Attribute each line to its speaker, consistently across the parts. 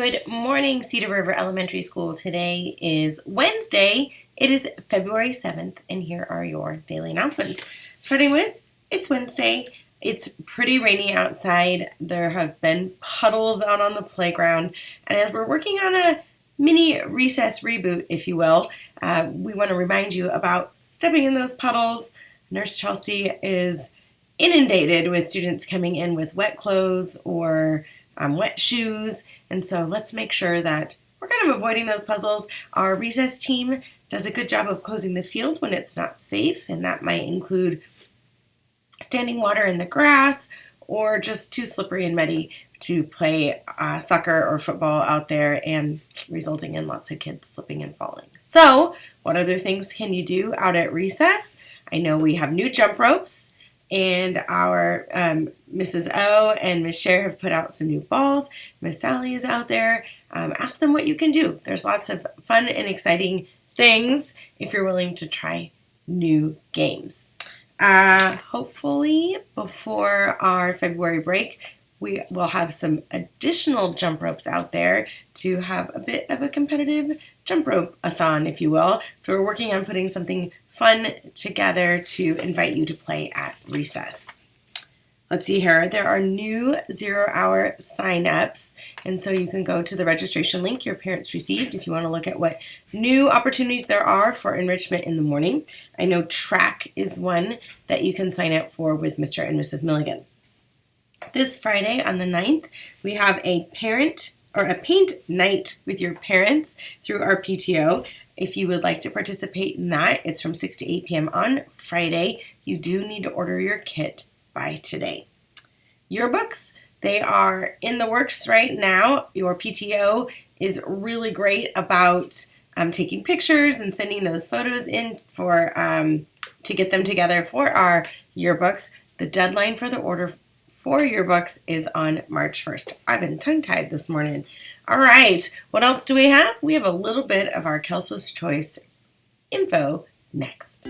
Speaker 1: Good morning, Cedar River Elementary School. Today is Wednesday. It is February 7th, and here are your daily announcements. Starting with, it's Wednesday. It's pretty rainy outside. There have been puddles out on the playground, and as we're working on a mini recess reboot, if you will, we want to remind you about stepping in those puddles. Nurse Chelsea is inundated with students coming in with wet clothes or wet shoes, and so let's make sure that we're kind of avoiding those puzzles. Our recess team does a good job of closing the field when it's not safe, and that might include standing water in the grass or just too slippery and muddy to play soccer or football out there and resulting in lots of kids slipping and falling. So what other things can you do out at recess? I know we have new jump ropes, and our Mrs. O and Miss Cher have put out some new balls. Miss Sally is out there. Ask them what you can do. There's lots of fun and exciting things if you're willing to try new games. Hopefully before our February break, we will have some additional jump ropes out there to have a bit of a competitive jump rope-a-thon, if you will. So we're working on putting something fun together to invite you to play at recess. Let's see here. There are new 0-hour sign-ups, and so you can go to the registration link your parents received if you want to look at what new opportunities there are for enrichment in the morning. I know track is one that you can sign up for with Mr. and Mrs. Milligan. This Friday on the 9th, we have a paint night with your parents through our PTO. If you would like to participate in that, it's from 6 to 8 p.m. on Friday. You do need to order your kit by today. Yearbooks, they are in the works right now. Your PTO is really great about taking pictures and sending those photos in for to get them together for our yearbooks. The deadline for the order for yearbooks is on March 1st. I've been tongue-tied this morning. All right, what else do we have? We have a little bit of our Kelso's Choice info next.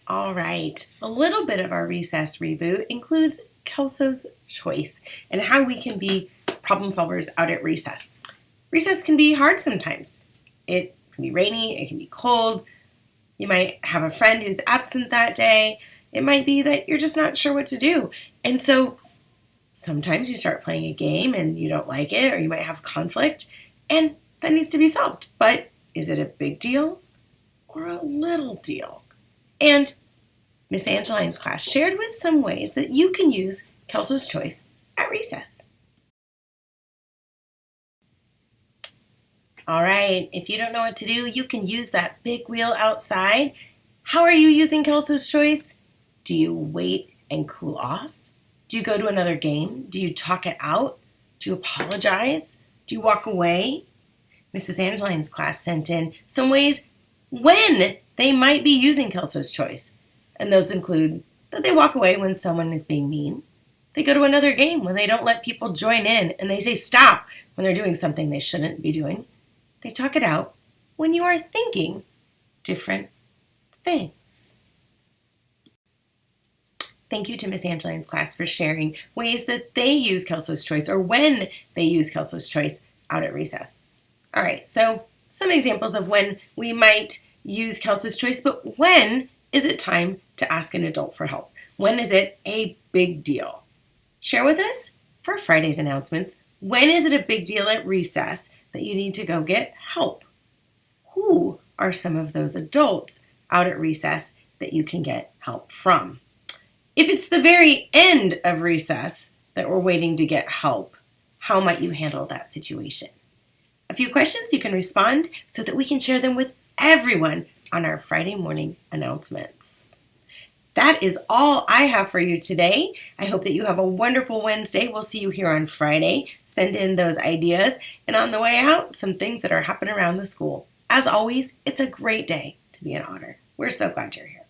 Speaker 1: All right, a little bit of our recess reboot includes Kelso's Choice and how we can be problem solvers out at recess. Recess can be hard sometimes. It can be rainy, it can be cold. You might have a friend who's absent that day. It might be that you're just not sure what to do. And so sometimes you start playing a game and you don't like it, or you might have conflict, and that needs to be solved. But is it a big deal or a little deal? And Miss Angeline's class shared with some ways that you can use Kelso's Choice at recess. All right, if you don't know what to do, you can use that big wheel outside. How are you using Kelso's Choice? Do you wait and cool off? Do you go to another game? Do you talk it out? Do you apologize? Do you walk away? Mrs. Angeline's class sent in some ways when they might be using Kelso's Choice. And those include that they walk away when someone is being mean. They go to another game when they don't let people join in and they say stop when they're doing something they shouldn't be doing. They talk it out when you are thinking different things. Thank you to Miss Angeline's class for sharing ways that they use Kelso's Choice or when they use Kelso's Choice out at recess. All right, so some examples of when we might use Kelso's Choice, but when is it time to ask an adult for help? When is it a big deal? Share with us for Friday's announcements. When is it a big deal at recess that you need to go get help? Who are some of those adults out at recess that you can get help from? If it's the very end of recess that we're waiting to get help, how might you handle that situation? A few questions you can respond so that we can share them with everyone on our Friday morning announcements. That is all I have for you today. I hope that you have a wonderful Wednesday. We'll see you here on Friday. Send in those ideas. And on the way out, some things that are happening around the school. As always, it's a great day to be an Otter. We're so glad you're here.